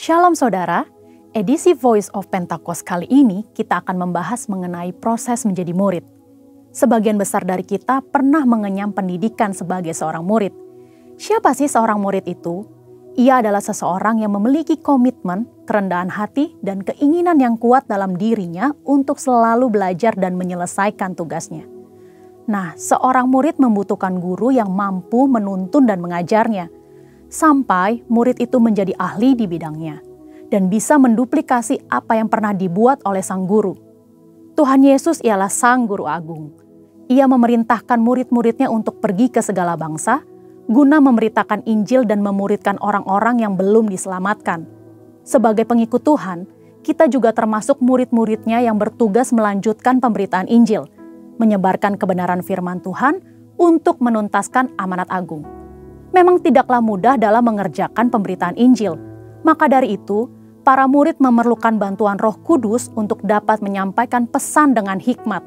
Shalom saudara, edisi Voice of Pentecost kali ini kita akan membahas mengenai proses menjadi murid. Sebagian besar dari kita pernah mengenyam pendidikan sebagai seorang murid. Siapa sih seorang murid itu? Ia adalah seseorang yang memiliki komitmen, kerendahan hati, dan keinginan yang kuat dalam dirinya untuk selalu belajar dan menyelesaikan tugasnya. Nah, seorang murid membutuhkan guru yang mampu menuntun dan mengajarnya, sampai murid itu menjadi ahli di bidangnya dan bisa menduplikasi apa yang pernah dibuat oleh sang guru. Tuhan Yesus ialah sang guru agung. Ia memerintahkan murid-muridnya untuk pergi ke segala bangsa, guna memberitakan Injil dan memuridkan orang-orang yang belum diselamatkan. Sebagai pengikut Tuhan, kita juga termasuk murid-muridnya yang bertugas melanjutkan pemberitaan Injil, menyebarkan kebenaran firman Tuhan untuk menuntaskan amanat agung. Memang tidaklah mudah dalam mengerjakan pemberitaan Injil. Maka dari itu, para murid memerlukan bantuan Roh Kudus untuk dapat menyampaikan pesan dengan hikmat.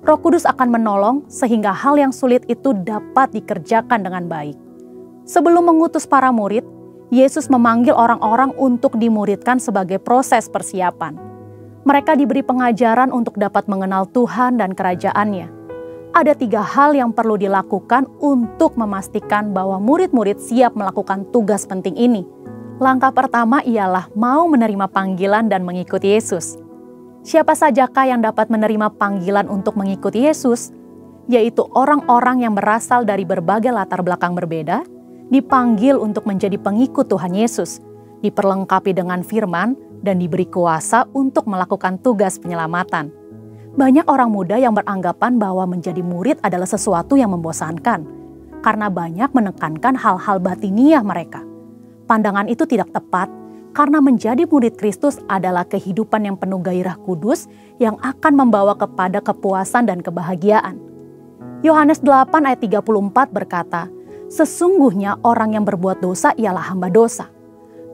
Roh Kudus akan menolong sehingga hal yang sulit itu dapat dikerjakan dengan baik. Sebelum mengutus para murid, Yesus memanggil orang-orang untuk dimuridkan sebagai proses persiapan. Mereka diberi pengajaran untuk dapat mengenal Tuhan dan kerajaan-Nya. Ada 3 hal yang perlu dilakukan untuk memastikan bahwa murid-murid siap melakukan tugas penting ini. Langkah pertama ialah mau menerima panggilan dan mengikuti Yesus. Siapa sajakah yang dapat menerima panggilan untuk mengikuti Yesus? Yaitu orang-orang yang berasal dari berbagai latar belakang berbeda, dipanggil untuk menjadi pengikut Tuhan Yesus, diperlengkapi dengan firman, dan diberi kuasa untuk melakukan tugas penyelamatan. Banyak orang muda yang beranggapan bahwa menjadi murid adalah sesuatu yang membosankan, karena banyak menekankan hal-hal batiniah mereka. Pandangan itu tidak tepat, karena menjadi murid Kristus adalah kehidupan yang penuh gairah kudus yang akan membawa kepada kepuasan dan kebahagiaan. Yohanes 8 ayat 34 berkata, "Sesungguhnya orang yang berbuat dosa ialah hamba dosa."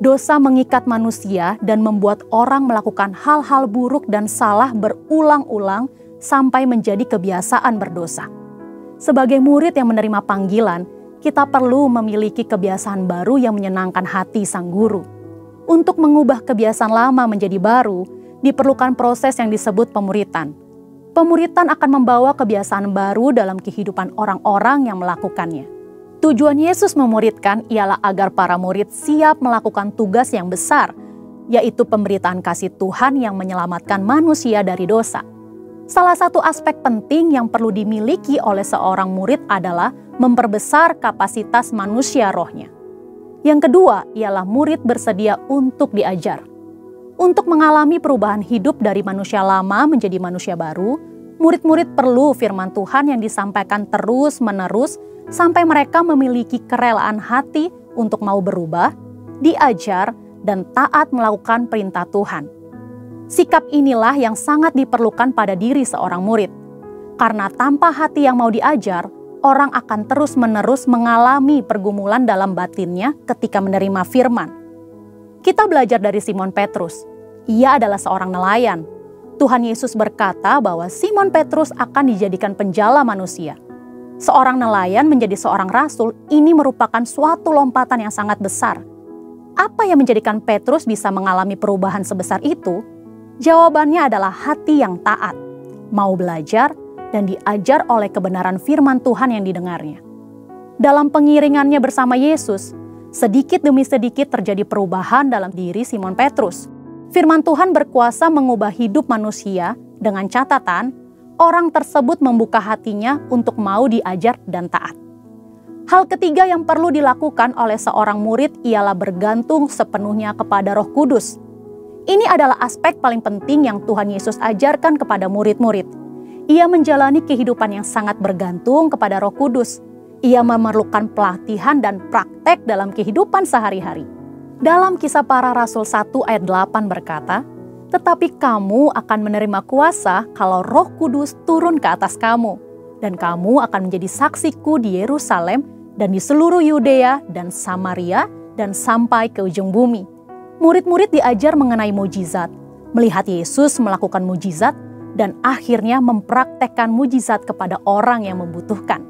Dosa mengikat manusia dan membuat orang melakukan hal-hal buruk dan salah berulang-ulang sampai menjadi kebiasaan berdosa. Sebagai murid yang menerima panggilan, kita perlu memiliki kebiasaan baru yang menyenangkan hati sang guru. Untuk mengubah kebiasaan lama menjadi baru, diperlukan proses yang disebut pemuritan. Pemuritan akan membawa kebiasaan baru dalam kehidupan orang-orang yang melakukannya. Tujuan Yesus memuridkan ialah agar para murid siap melakukan tugas yang besar, yaitu pemberitaan kasih Tuhan yang menyelamatkan manusia dari dosa. Salah satu aspek penting yang perlu dimiliki oleh seorang murid adalah memperbesar kapasitas manusia rohnya. Yang kedua ialah murid bersedia untuk diajar. Untuk mengalami perubahan hidup dari manusia lama menjadi manusia baru, murid-murid perlu firman Tuhan yang disampaikan terus-menerus sampai mereka memiliki kerelaan hati untuk mau berubah, diajar, dan taat melakukan perintah Tuhan. Sikap inilah yang sangat diperlukan pada diri seorang murid. Karena tanpa hati yang mau diajar, orang akan terus-menerus mengalami pergumulan dalam batinnya ketika menerima firman. Kita belajar dari Simon Petrus. Ia adalah seorang nelayan. Tuhan Yesus berkata bahwa Simon Petrus akan dijadikan penjala manusia. Seorang nelayan menjadi seorang rasul, ini merupakan suatu lompatan yang sangat besar. Apa yang menjadikan Petrus bisa mengalami perubahan sebesar itu? Jawabannya adalah hati yang taat, mau belajar, dan diajar oleh kebenaran firman Tuhan yang didengarnya. Dalam pengiringannya bersama Yesus, sedikit demi sedikit terjadi perubahan dalam diri Simon Petrus. Firman Tuhan berkuasa mengubah hidup manusia dengan catatan, orang tersebut membuka hatinya untuk mau diajar dan taat. Hal ketiga yang perlu dilakukan oleh seorang murid ialah bergantung sepenuhnya kepada Roh Kudus. Ini adalah aspek paling penting yang Tuhan Yesus ajarkan kepada murid-murid. Ia menjalani kehidupan yang sangat bergantung kepada Roh Kudus. Ia memerlukan pelatihan dan praktek dalam kehidupan sehari-hari. Dalam Kisah Para Rasul 1 ayat 8 berkata, "Tetapi kamu akan menerima kuasa kalau Roh Kudus turun ke atas kamu, dan kamu akan menjadi saksiku di Yerusalem dan di seluruh Yudea dan Samaria dan sampai ke ujung bumi." Murid-murid diajar mengenai mujizat, melihat Yesus melakukan mujizat, dan akhirnya mempraktekkan mujizat kepada orang yang membutuhkan.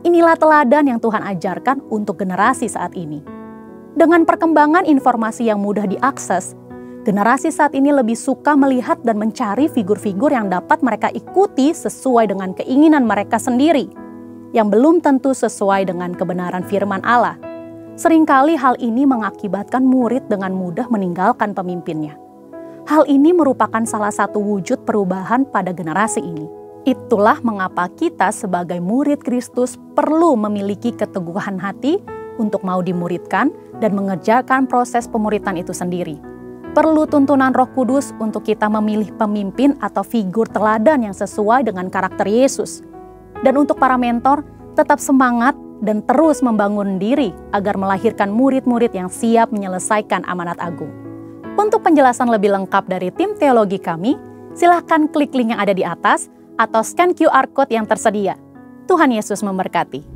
Inilah teladan yang Tuhan ajarkan untuk generasi saat ini. Dengan perkembangan informasi yang mudah diakses, generasi saat ini lebih suka melihat dan mencari figur-figur yang dapat mereka ikuti sesuai dengan keinginan mereka sendiri, yang belum tentu sesuai dengan kebenaran firman Allah. Seringkali hal ini mengakibatkan murid dengan mudah meninggalkan pemimpinnya. Hal ini merupakan salah satu wujud perubahan pada generasi ini. Itulah mengapa kita sebagai murid Kristus perlu memiliki keteguhan hati untuk mau dimuridkan dan mengerjakan proses pemuritan itu sendiri. Perlu tuntunan Roh Kudus untuk kita memilih pemimpin atau figur teladan yang sesuai dengan karakter Yesus. Dan untuk para mentor, tetap semangat dan terus membangun diri agar melahirkan murid-murid yang siap menyelesaikan amanat agung. Untuk penjelasan lebih lengkap dari tim teologi kami, silahkan klik link yang ada di atas atau scan QR Code yang tersedia. Tuhan Yesus memberkati.